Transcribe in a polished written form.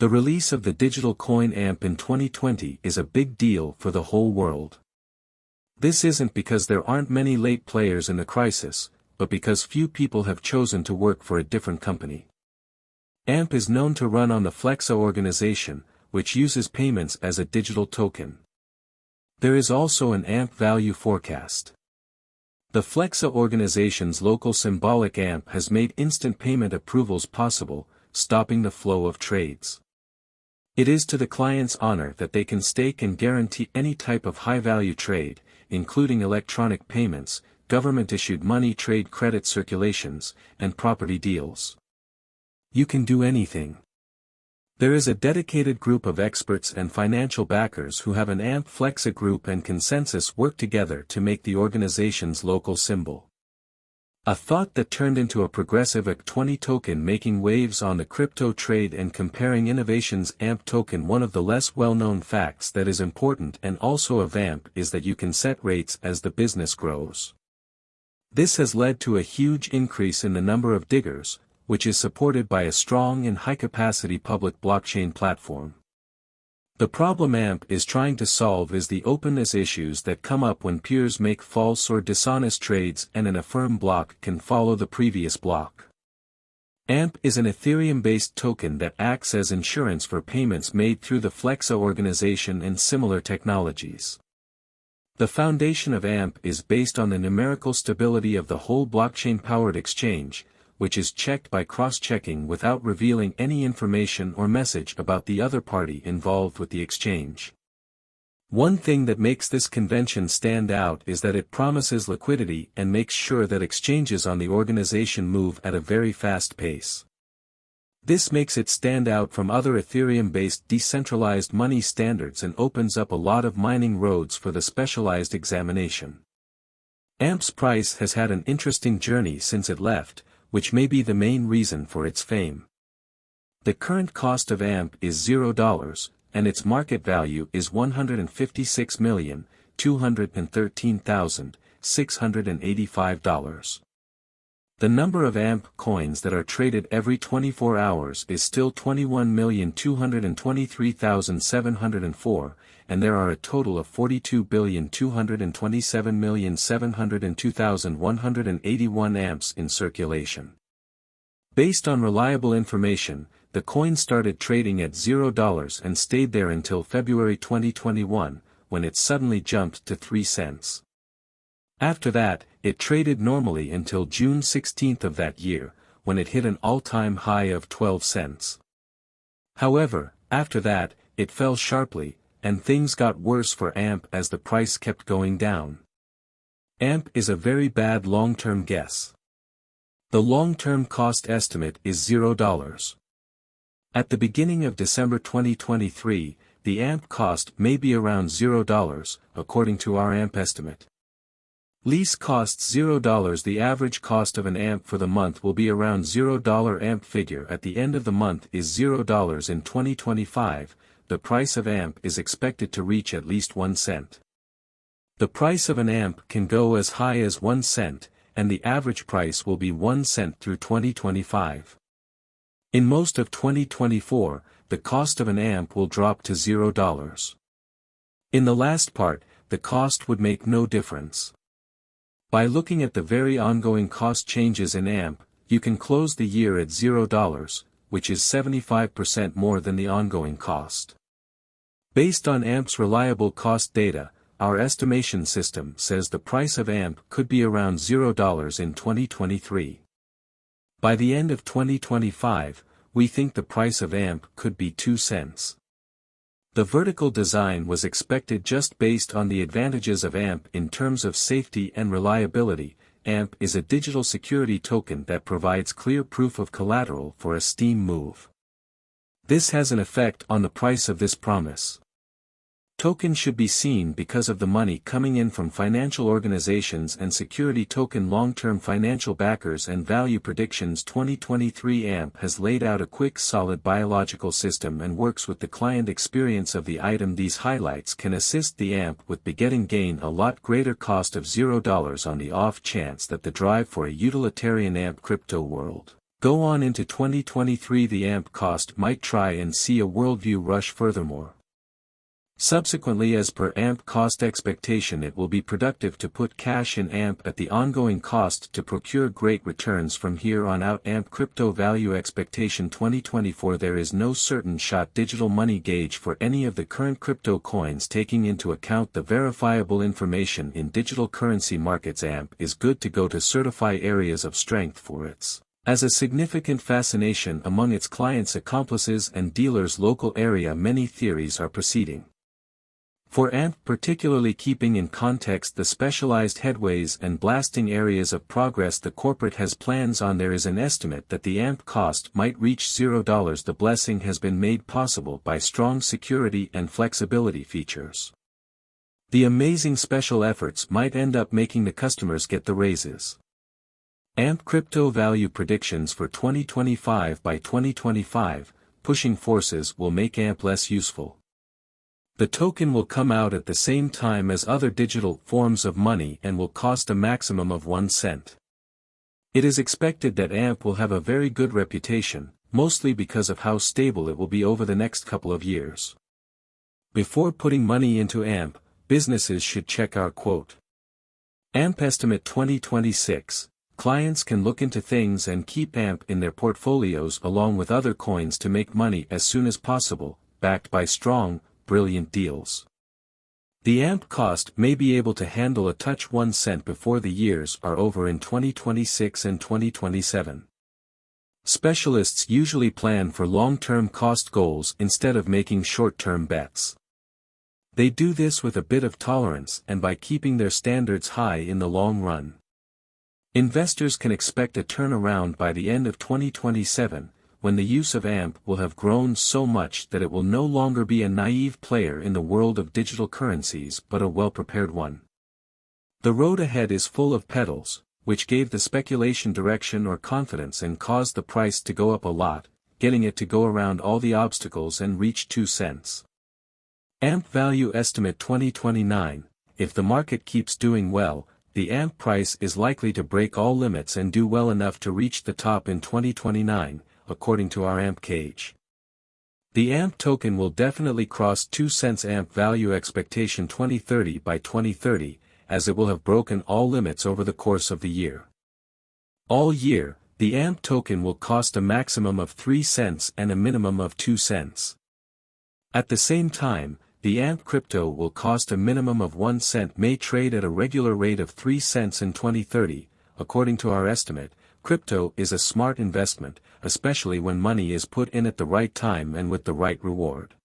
The release of the digital coin AMP in 2020 is a big deal for the whole world. This isn't because there aren't many late players in the crisis, but because few people have chosen to work for a different company. AMP is known to run on the Flexa organization, which uses payments as a digital token. There is also an AMP value forecast. The Flexa organization's local symbolic AMP has made instant payment approvals possible, stopping the flow of trades. It is to the client's honor that they can stake and guarantee any type of high-value trade, including electronic payments, government-issued money trade credit circulations, and property deals. You can do anything. There is a dedicated group of experts and financial backers who have an AMP Flexa group and consensus work together to make the organization's local symbol. A thought that turned into a progressive AMP20 token making waves on the crypto trade and comparing innovation's AMP token. One of the less well-known facts that is important and also of AMP is that you can set rates as the business grows. This has led to a huge increase in the number of diggers, which is supported by a strong and high-capacity public blockchain platform. The problem AMP is trying to solve is the openness issues that come up when peers make false or dishonest trades and an affirmed block can follow the previous block. AMP is an Ethereum-based token that acts as insurance for payments made through the Flexa organization and similar technologies. The foundation of AMP is based on the numerical stability of the whole blockchain-powered exchange, which is checked by cross-checking without revealing any information or message about the other party involved with the exchange. One thing that makes this convention stand out is that it promises liquidity and makes sure that exchanges on the organization move at a very fast pace. This makes it stand out from other Ethereum-based decentralized money standards and opens up a lot of mining roads for the specialized examination. AMP's price has had an interesting journey since it left, which may be the main reason for its fame. The current cost of AMP is $0, and its market value is $156,213,685. The number of AMP coins that are traded every 24 hours is still 21,223,704, and there are a total of 42,227,702,181 AMPs in circulation. Based on reliable information, the coin started trading at $0 and stayed there until February 2021, when it suddenly jumped to 3 cents. After that, it traded normally until June 16 of that year, when it hit an all-time high of 12 cents. However, after that, it fell sharply, and things got worse for AMP as the price kept going down. AMP is a very bad long-term guess. The long-term cost estimate is $0. At the beginning of December 2023, the AMP cost may be around $0, according to our AMP estimate. Lease costs $0. The average cost of an AMP for the month will be around $0. AMP figure at the end of the month is $0 in 2025. The price of AMP is expected to reach at least 1 cent. The price of an AMP can go as high as 1 cent, and the average price will be 1 cent through 2025. In most of 2024, the cost of an AMP will drop to $0. In the last part, the cost would make no difference. By looking at the very ongoing cost changes in AMP, you can close the year at $0, which is 75% more than the ongoing cost. Based on AMP's reliable cost data, our estimation system says the price of AMP could be around $0 in 2023. By the end of 2025, we think the price of AMP could be 2 cents. The vertical design was expected just based on the advantages of AMP in terms of safety and reliability. AMP is a digital security token that provides clear proof of collateral for a steam move. This has an effect on the price of this promise. Token should be seen because of the money coming in from financial organizations and security token long-term financial backers and value predictions. 2023 AMP has laid out a quick solid biological system and works with the client experience of the item. These highlights can assist the AMP with begetting gain a lot greater cost of $0 on the off chance that the drive for a utilitarian AMP crypto world Go on into 2023. The AMP cost might try and see a worldview rush furthermore. Subsequently, as per AMP cost expectation, it will be productive to put cash in AMP at the ongoing cost to procure great returns from here on out. AMP crypto value expectation 2024. There is no certain shot digital money gauge for any of the current crypto coins taking into account the verifiable information in digital currency markets. AMP is good to go to certify areas of strength for its as a significant fascination among its clients, accomplices and dealers. Local area. Many theories are proceeding for AMP, particularly keeping in context the specialized headways and blasting areas of progress the corporate has plans on. There is an estimate that the AMP cost might reach $0. The blessing has been made possible by strong security and flexibility features. The amazing special efforts might end up making the customers get the raises. AMP crypto value predictions for 2025. By 2025, pushing forces will make AMP less useful. The token will come out at the same time as other digital forms of money and will cost a maximum of 1 cent. It is expected that AMP will have a very good reputation, mostly because of how stable it will be over the next couple of years. Before putting money into AMP, businesses should check our quote. AMP estimate 2026. Clients can look into things and keep AMP in their portfolios along with other coins to make money as soon as possible, backed by strong, brilliant deals. The AMP cost may be able to handle a touch 1 cent before the years are over in 2026 and 2027. Specialists usually plan for long-term cost goals instead of making short-term bets. They do this with a bit of tolerance and by keeping their standards high in the long run. Investors can expect a turnaround by the end of 2027, when the use of AMP will have grown so much that it will no longer be a naive player in the world of digital currencies but a well-prepared one. The road ahead is full of pedals, which gave the speculation direction or confidence and caused the price to go up a lot, getting it to go around all the obstacles and reach 2 cents. AMP value estimate 2029, if the market keeps doing well, the AMP price is likely to break all limits and do well enough to reach the top in 2029, according to our AMP cage. The AMP token will definitely cross 2 cents. AMP value expectation 2030. By 2030, as it will have broken all limits over the course of the year. All year, the AMP token will cost a maximum of 3 cents and a minimum of 2 cents. At the same time, the AMP crypto will cost a minimum of 1 cent. May trade at a regular rate of 3 cents in 2030, according to our estimate. Crypto is a smart investment, especially when money is put in at the right time and with the right reward.